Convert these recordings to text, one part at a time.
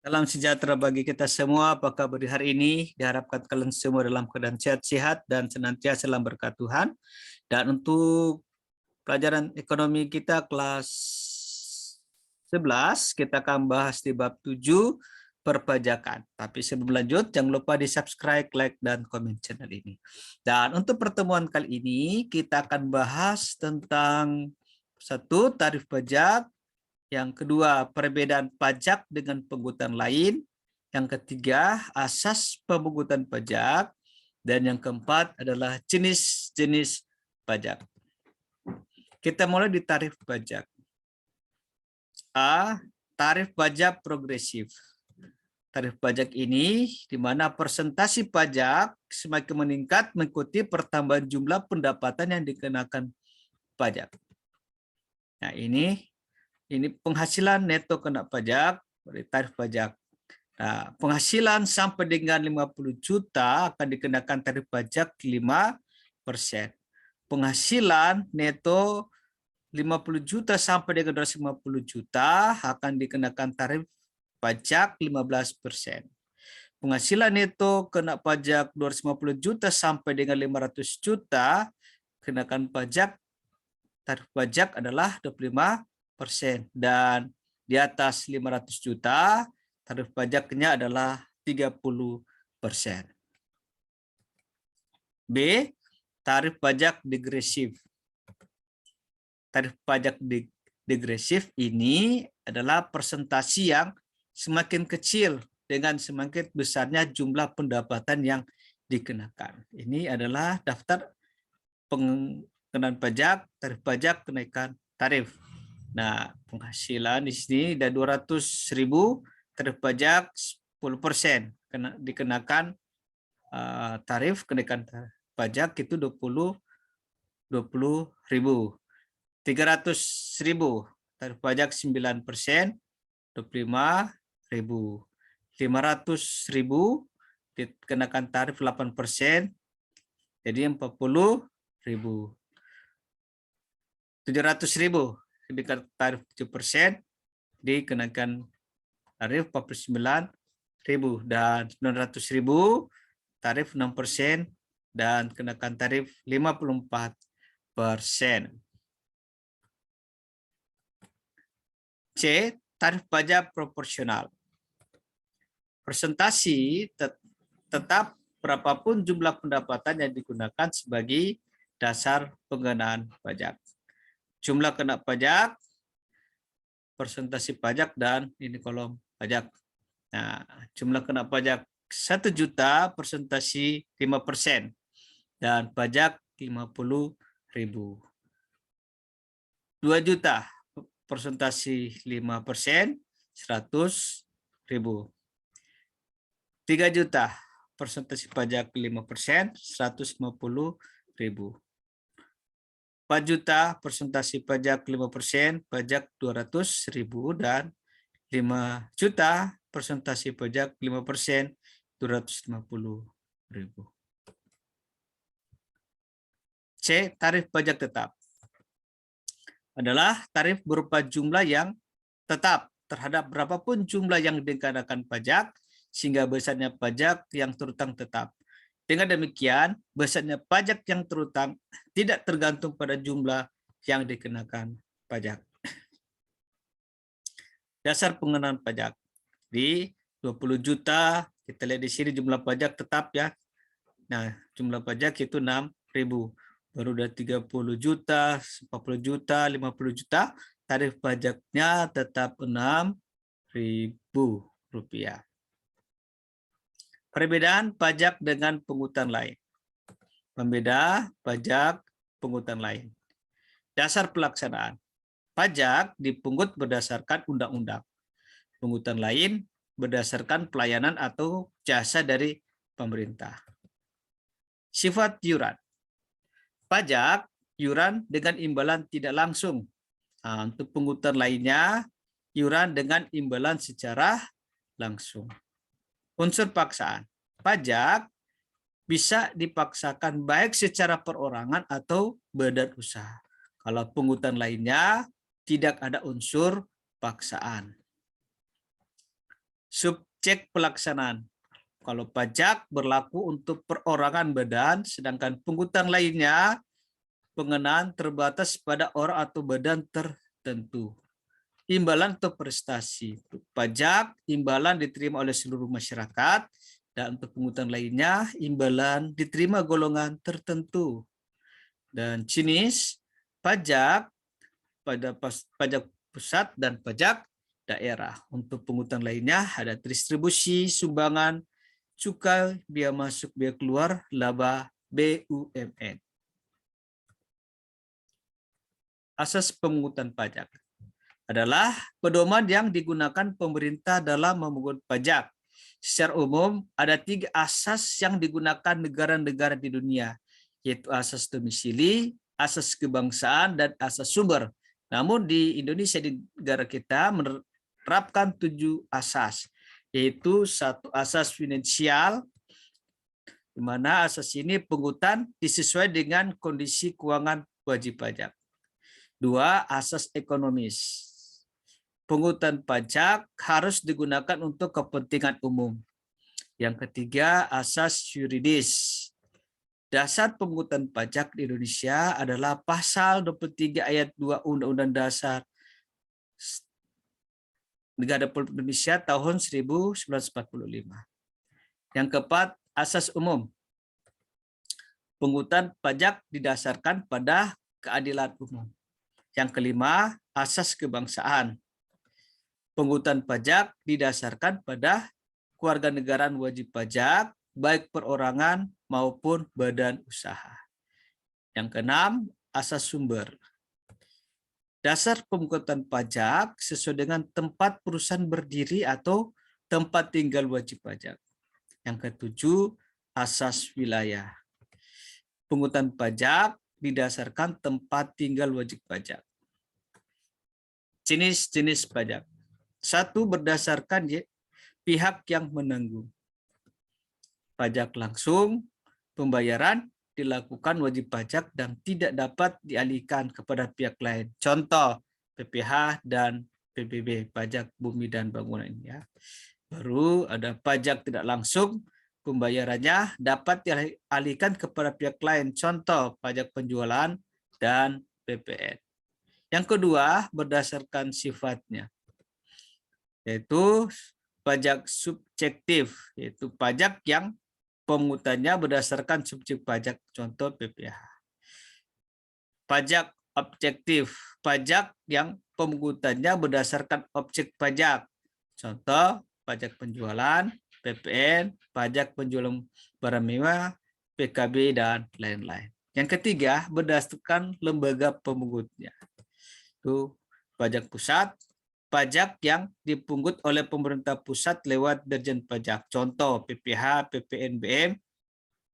Salam sejahtera bagi kita semua. Apa kabar di hari ini? Diharapkan kalian semua dalam keadaan sehat-sehat dan senantiasa dalam berkat Tuhan. Dan untuk pelajaran ekonomi kita kelas 11, kita akan bahas di bab 7 perpajakan. Tapi sebelum lanjut, jangan lupa di subscribe, like, dan komen channel ini. Dan untuk pertemuan kali ini, kita akan bahas tentang satu, tarif pajak. Yang kedua, perbedaan pajak dengan pungutan lain. Yang ketiga, asas pemungutan pajak. Dan yang keempat adalah jenis-jenis pajak. Kita mulai di tarif pajak. A. Tarif pajak progresif. Tarif pajak ini di mana persentase pajak semakin meningkat mengikuti pertambahan jumlah pendapatan yang dikenakan pajak. Nah, ini penghasilan neto kena pajak dari tarif pajak. Nah, penghasilan sampai dengan 50 juta akan dikenakan tarif pajak 5%. Penghasilan neto 50 juta sampai dengan 250 juta akan dikenakan tarif pajak 15%. Penghasilan neto kena pajak 250 juta sampai dengan 500 juta, kenakan pajak tarif pajak adalah 25%. Dan di atas 500 juta, tarif pajaknya adalah 30%. B. Tarif pajak degresif. Tarif pajak degresif ini adalah persentase yang semakin kecil dengan semakin besarnya jumlah pendapatan yang dikenakan. Ini adalah daftar pengenaan pajak, tarif pajak, kenaikan tarif. Nah, penghasilan di sini ada 200.000, tarif pajak 10%, dikenakan tarif kenaikan pajak itu 20.000. 300.000, tarif pajak 9%, 25.000. 500.000 dikenakan tarif 8%, jadi 40.000. 700.000 dikenakan tarif 7%, dikenakan tarif 49.000. Dan 900.000 tarif 6% dan kenakan tarif 54%. C. Tarif pajak proporsional. Persentase tetap berapapun jumlah pendapatan yang digunakan sebagai dasar pengenaan pajak. Jumlah kena pajak, persentase pajak, dan ini kolom pajak. Nah, jumlah kena pajak 1 juta, persentase 5%, dan pajak 50.000. 2 juta, persentase 5%, 100.000. 3 juta, persentase pajak 5%, 150.000. 4 juta, persentase pajak 5%, pajak 200.000, dan 5 juta, persentase pajak 5%, 250.000. C. Tarif pajak tetap adalah tarif berupa jumlah yang tetap terhadap berapapun jumlah yang dikenakan pajak, sehingga besarnya pajak yang terutang tetap. Dengan demikian, besarnya pajak yang terutang tidak tergantung pada jumlah yang dikenakan pajak. Dasar pengenaan pajak di 20 juta, kita lihat di sini jumlah pajak tetap ya. Nah, jumlah pajak itu 6.000. Baru udah 30 juta, 40 juta, 50 juta, tarif pajaknya tetap 6.000 rupiah. Perbedaan pajak dengan pungutan lain. Pembeda pajak pungutan lain. Dasar pelaksanaan. Pajak dipungut berdasarkan undang-undang. Pungutan lain berdasarkan pelayanan atau jasa dari pemerintah. Sifat iuran. Pajak, iuran dengan imbalan tidak langsung. Nah, untuk pungutan lainnya, iuran dengan imbalan secara langsung. Unsur paksaan. Pajak bisa dipaksakan baik secara perorangan atau badan usaha. Kalau pungutan lainnya tidak ada unsur paksaan. Subjek pelaksanaan. Kalau pajak berlaku untuk perorangan badan, sedangkan pungutan lainnya pengenaan terbatas pada orang atau badan tertentu. Imbalan atau prestasi. Untuk pajak, imbalan diterima oleh seluruh masyarakat, dan untuk pungutan lainnya, imbalan diterima golongan tertentu. Dan jenis pajak, pajak pusat dan pajak daerah. Untuk pungutan lainnya ada distribusi, sumbangan, cukai, biaya masuk, biaya keluar, laba, BUMN. Asas pemungutan pajak adalah pedoman yang digunakan pemerintah dalam memungut pajak. Secara umum, ada 3 asas yang digunakan negara-negara di dunia, yaitu asas domisili, asas kebangsaan, dan asas sumber. Namun di Indonesia, di negara kita, menerapkan 7 asas, yaitu 1 asas finansial, di mana asas ini pungutan disesuaikan dengan kondisi keuangan wajib pajak. 2, asas ekonomis. Pungutan pajak harus digunakan untuk kepentingan umum. Yang ketiga, asas yuridis. Dasar pemungutan pajak di Indonesia adalah pasal 23 ayat 2 Undang-Undang Dasar Negara Republik Indonesia tahun 1945. Yang keempat, asas umum. Pungutan pajak didasarkan pada keadilan umum. Yang kelima, asas kebangsaan. Pungutan pajak didasarkan pada kewarganegaraan wajib pajak, baik perorangan maupun badan usaha. Yang keenam, asas sumber. Dasar pemungutan pajak sesuai dengan tempat perusahaan berdiri atau tempat tinggal wajib pajak. Yang ketujuh, asas wilayah. Pungutan pajak didasarkan tempat tinggal wajib pajak. Jenis-jenis pajak. 1, berdasarkan pihak yang menanggung. Pajak langsung, pembayaran dilakukan wajib pajak dan tidak dapat dialihkan kepada pihak lain. Contoh, PPH dan PBB, pajak bumi dan bangunan. Ya. Baru ada pajak tidak langsung, pembayarannya dapat dialihkan kepada pihak lain. Contoh, pajak penjualan dan PPN. Yang kedua, berdasarkan sifatnya, yaitu pajak subjektif, yaitu pajak yang pemungutannya berdasarkan subjek pajak, contoh PPH. Pajak objektif, pajak yang pemungutannya berdasarkan objek pajak, contoh pajak penjualan, PPN, pajak penjualan barang mewah, PKB, dan lain-lain. Yang ketiga, berdasarkan lembaga pemungutnya, itu pajak pusat, pajak yang dipungut oleh pemerintah pusat lewat Dirjen Pajak, contoh PPH, PPNBM,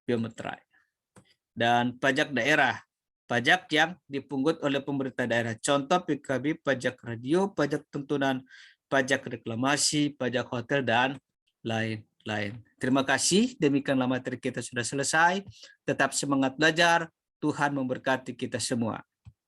biometrai. Dan pajak daerah, pajak yang dipungut oleh pemerintah daerah, contoh PKB, pajak radio, pajak tuntunan, pajak reklamasi, pajak hotel, dan lain-lain. Terima kasih, demikianlah materi kita sudah selesai. Tetap semangat belajar, Tuhan memberkati kita semua.